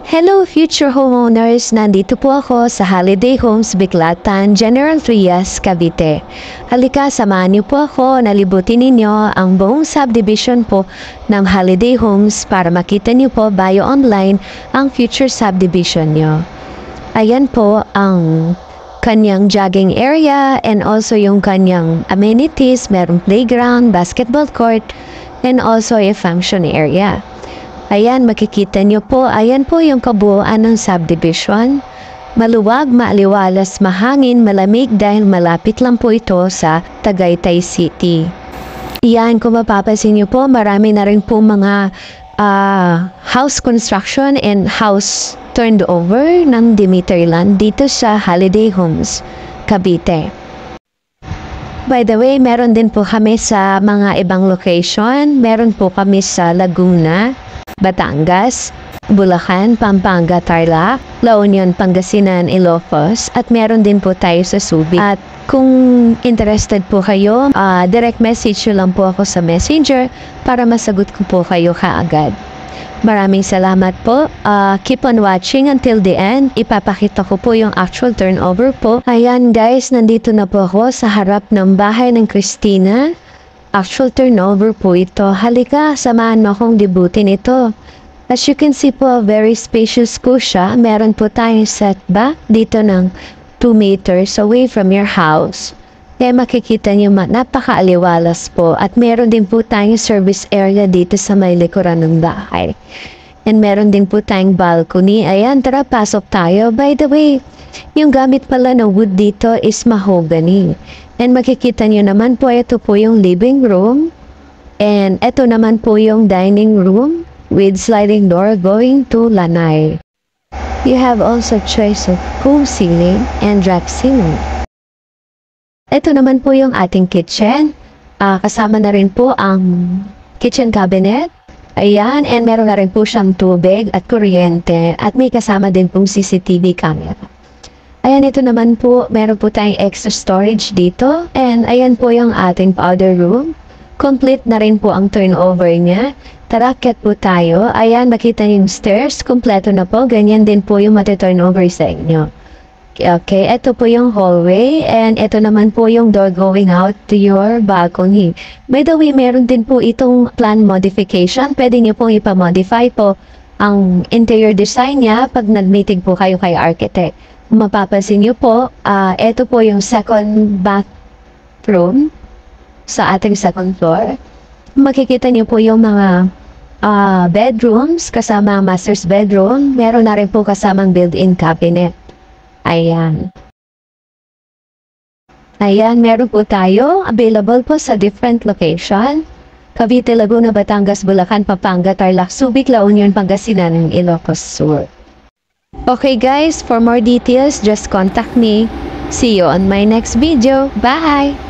Hello future homeowners! Nandito po ako sa Holiday Homes, Biclatan, General Trias, Cavite. Halika, samahan niyo po ako na libutin ninyo ang buong subdivision po ng Holiday Homes para makita niyo po via online ang future subdivision niyo. Ayan po ang kanyang jogging area and also yung kanyang amenities, merong playground, basketball court, and also a function area. Ayan, makikita nyo po, ayan po yung kabuuan ng subdivision. Maluwag, maaliwalas, mahangin, malamig dahil malapit lang po ito sa Tagaytay City. Ayan, kung mapapansin nyo po, marami na rin po mga house construction and house turned over ng Dimitarland dito sa Holiday Homes, Cavite. By the way, meron din po kami sa mga ibang location. Meron po kami sa Laguna, Batangas, Bulacan, Pampanga, Tarlac, La Union, Pangasinan, Ilocos, at meron din po tayo sa Subic. At kung interested po kayo, direct message nyo lang po ako sa Messenger para masagot ko po kayo kaagad. Maraming salamat po. Keep on watching until the end. Ipapakita ko po yung actual turnover po. Ayan guys, nandito na po ako sa harap ng bahay ng Christina. Actual turnover po ito. Halika, samahan mo akong libutin ito. As you can see po, very spacious po siya. Meron po tayong setback dito ng 2 meters away from your house. Kaya makikita niyo napakaaliwalas po. At meron din po tayong service area dito sa may likuran ng bahay. And meron din po tayong balcony. Ayan, tara, pasok tayo. By the way, yung gamit pala na wood dito is mahogany. And makikita nyo naman po, ito po yung living room. And ito naman po yung dining room with sliding door going to lanay. You have also choice of full ceiling and drop ceiling. Ito naman po yung ating kitchen. Kasama na rin po ang kitchen cabinet. Ayan, and meron na rin po siyang tubig at kuryente. At may kasama din pong CCTV camera. Ayan, ito naman po, meron po tayong extra storage dito. And ayan po yung ating powder room. Complete na rin po ang turnover niya. Tara, akyat po tayo. Ayan, makita niyo yung stairs. Kompleto na po. Ganyan din po yung mati-turnover sa inyo. Okay, ito po yung hallway. And ito naman po yung door going out to your balcony. By the way, meron din po itong plan modification. Pwede niyo pong ipamodify po ang interior design niya pag nag-meeting po kayo kay architect. Mapapansin niyo po, ito po yung second bathroom sa ating second floor. Makikita niyo po yung mga bedrooms kasama master's bedroom. Meron na rin po kasamang built-in cabinet. Ayan. Ayan, meron po tayo. Available po sa different location. Cavite, Laguna, Batangas, Bulacan, Pampanga, Tarlac, Subic, La Union, Pangasinan, Ilocos Sur. Okay guys, for more details, just contact me. See you on my next video. Bye!